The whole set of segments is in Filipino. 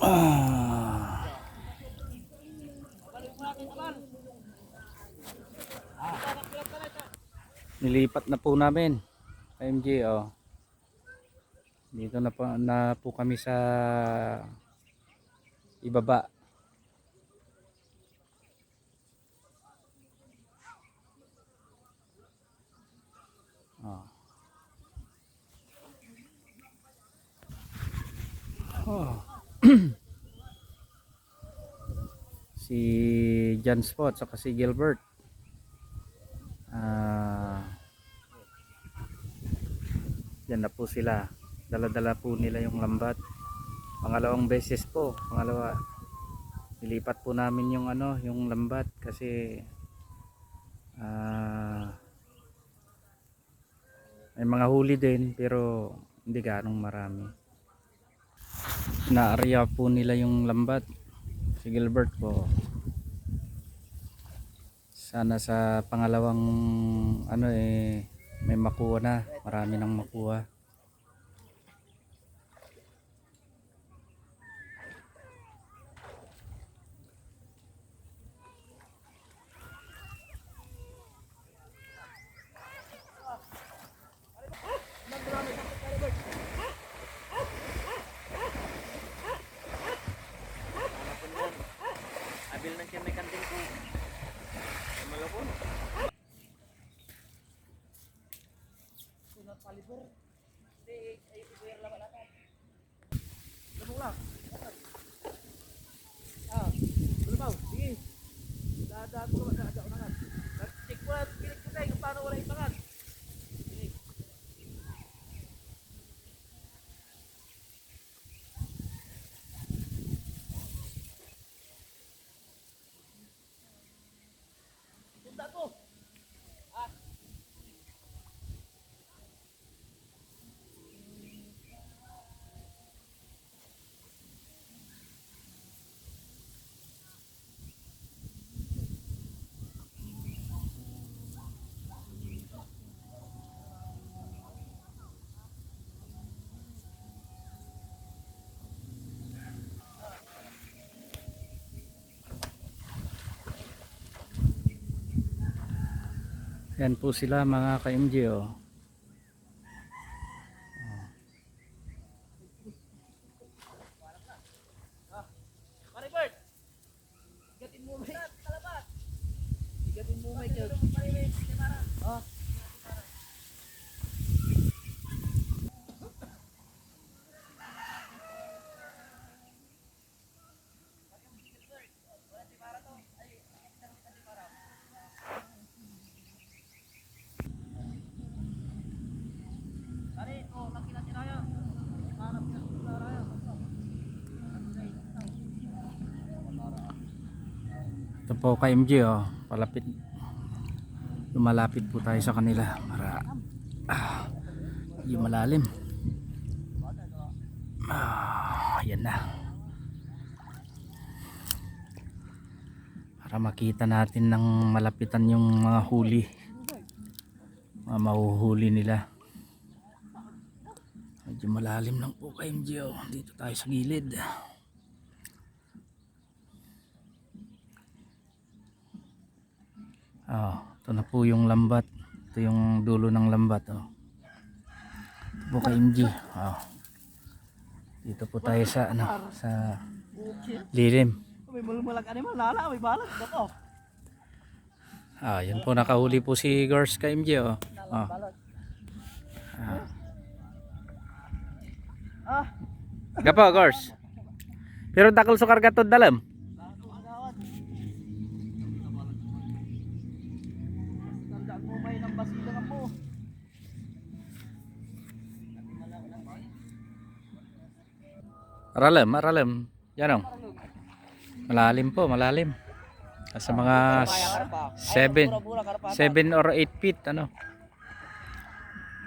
Ah, nilipat na po namin MG, oh. Dito na po kami sa ibaba. Oh. Oh. Si John Spot saka si Gilbert. Yan na po sila. Dala-dala po nila yung lambat. Pangalawang beses po. Nilipat po namin yung yung lambat kasi may mga huli din pero hindi ganong marami. Naarya po nila yung lambat. Si Gilbert po. Sana sa pangalawang may makuha na. Marami nang makuha. Abil na siya may kanting ko. Malapon. Sunat paliber. Di ay ibuyer lang lahat. Lumong lang. Lumaw. Sige. Dada ko lang dada unahan. Check ko at pilik ko tayo kung paano wala ipangan. Punta ko. Yan po sila mga ka-MG, oh. Maribert. Igatin mo may. Igatin mo may. Ah. Ito po ka-MG, oh. Lumalapit po tayo sa kanila para yung malalim. Ayan na. Para makita natin ng malapitan yung mga huli. Mga mahuhuli nila. Medyo malalim lang po ka-MG, oh. Dito tayo sa gilid. Ito na po yung lambat. Ito yung dulo ng lambat, oh. Ito po ka-MG. Dito po tayo sa sa lilim. May malumalag animal nala, may balat dato. Yan po, nakahuli po si Gors ka-MG, oh. Gapa Gors. Pero takol sa kargatod dalam. Tandaan mo may nang basilang po. Aralam. Yan, oh. Malalim po, malalim. Sa mga 7 or 8 feet, ano.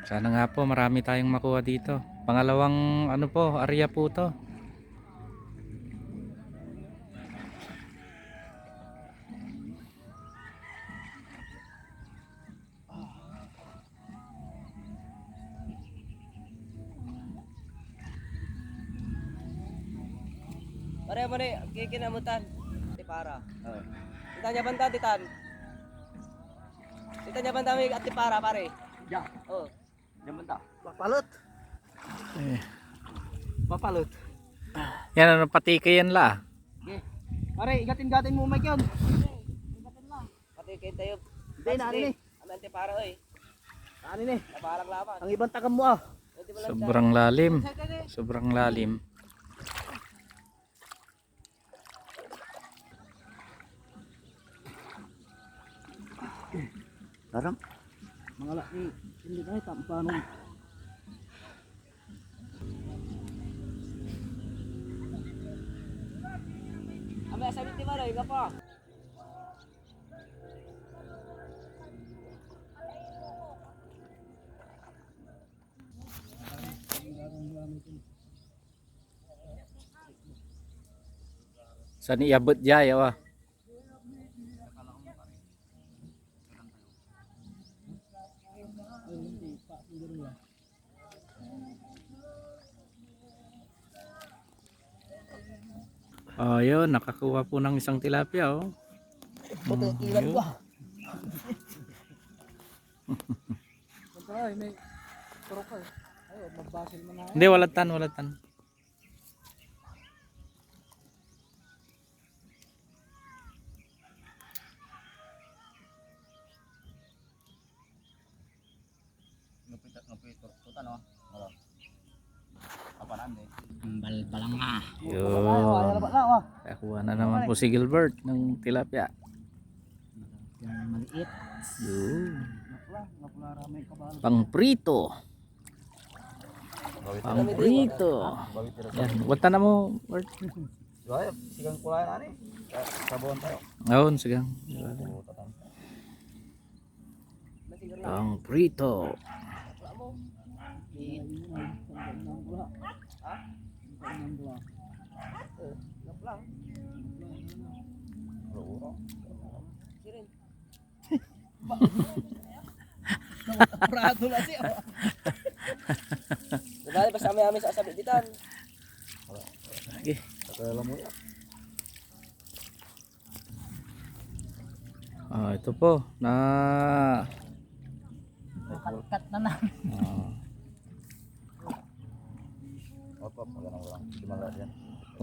Sana nga po marami tayong makuha dito. Pangalawang area po to. Pare mo ni kikinamutan. Di para. Kita niya banda titan. Kita niya banda mi at di para pare. Ya. Oh. Yan banta. Papalot. Eh. Papalot. Yan ano patike yan la. Okay. Pare, igatin-gatin mo mic yun. Pati kay tayo. Hindi, nani ni. Amen ti para oy. Nani ni. Naparang laban. Ang ibang takam mo ah. Pwede mo lang Sobrang lalim. Sobrang lalim. Sarang. Mga laki. Hindi tayo paano. Ame sabi ti Maroy ka pa. Saan iabot jay awa? Oh, yun, nakakuha po ng isang tilapia, oh. Puti, ilan yun. ba? Ay, may turok ka. Ay, magbasil mo na. Hindi, walatan, walatan. Balbalang nga. Yun. Nakakuha na naman po si Gilbert ng tilapia. Yung maliit. Yun. Pang prito. Pang prito. Yan, wata na mo, Bert. Sigang kulay na ni. Sabuhan tayo. Ayun, sigang. Pang prito. Prado na siya. Dali basta may sa sabi ditan. Okay. Ah, ito po na Kat na na.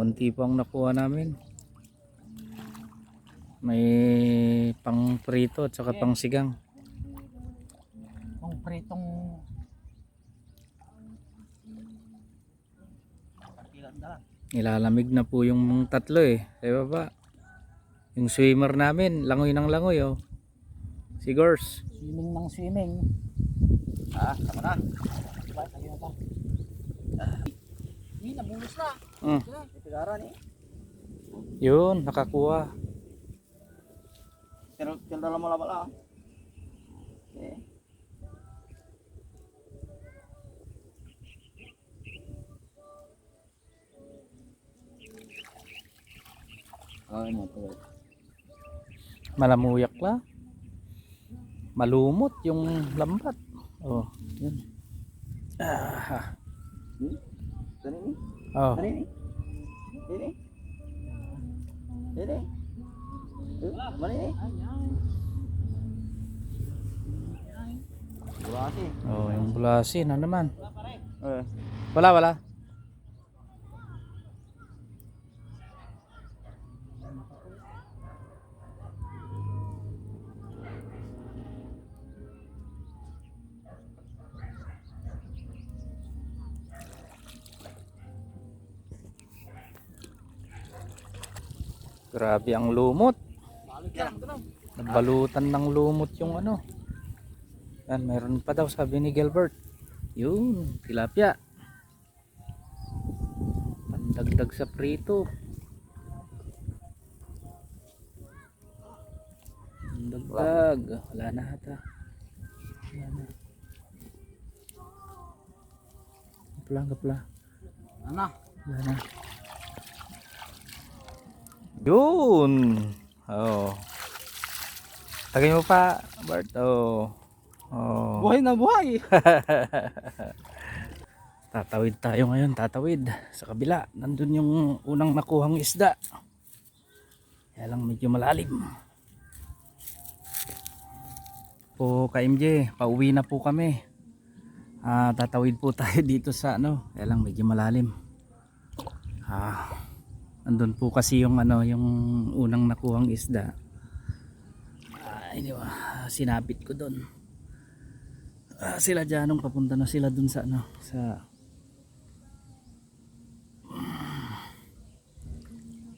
konti po ang nakuha namin. May pang prito at saka pang sigang. Kung pritong Nilalamig na po yung tatlo eh. Sa baba. Yung swimmer namin, langoy ng langoy oh. Si Gors. swimming ng swimming. Sama na. Diba? Sabi mo pa. Hindi, nabulos na. Ipigara ni. Yun, nakakuha. Pero dalam mo lang. Okay. Malamuyak la. Malumot yung lambat. Oh, yun. Tani ni. Oh. Tani ni. Ini. Ini. Mana ni? Bulasi. Oh, yung bulasi na naman. Eh. Wala, wala. Grabe ang lumot. Nagbalutan ng lumot yung ano. Yan, mayroon pa daw sabi ni Gilbert. Yun, tilapia. Pandagdag sa prito. Pandagdag. Wala na ata. Wala na. Gapla, gapla. Ano? Wala na. Yun. Oh. Tagay mo pa, Bart. Oh. Oh. Buhay na buhay. Tatawid tayo ngayon, tatawid sa kabila. Nandun yung unang nakuhang isda. Kaya lang medyo malalim. Po ka-MJ, pauwi na po kami. Tatawid po tayo dito sa ano, kaya lang medyo malalim. Nandun po kasi yung ano, yung unang nakuhang isda. Sinabit ko doon. Sila dyan, papunta na sila dun sa ano, sa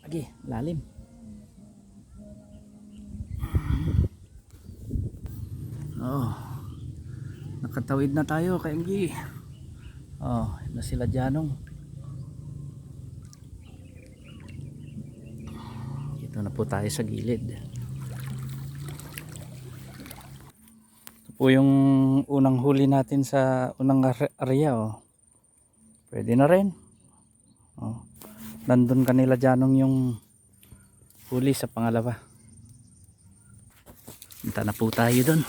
lagi, lalim. Nakatawid na tayo kay MG. Na sila dyanong. Dito na po tayo sa gilid. Ito po yung unang huli natin sa unang area. Pwede na rin. Nandun kanila dyanong yung huli sa pangalawa. Punta na po tayo dun.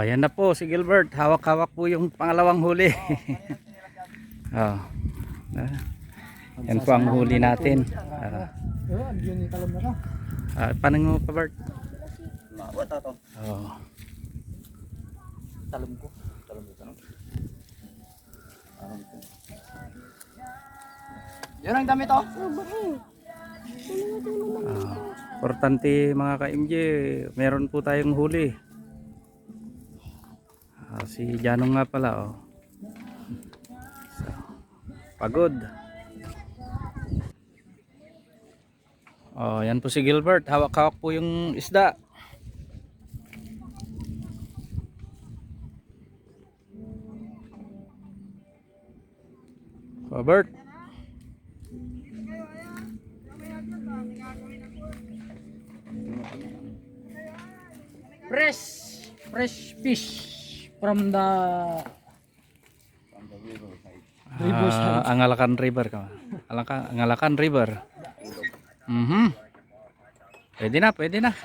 Yan na po si Gilbert. Hawak-hawak po yung pangalawang huli. Yan po ang huli natin. Paano mo pa, Bert? Talong ko. Yan ang dami to. Importante mga ka-MJ, meron po tayong huli. Si Janong nga pala. Pagod. Yan po si Gilbert. Hawak-hawak po yung isda. Bert. Fresh fish from the riverside. Angalakan River ka. Angalakan River. Pwede na.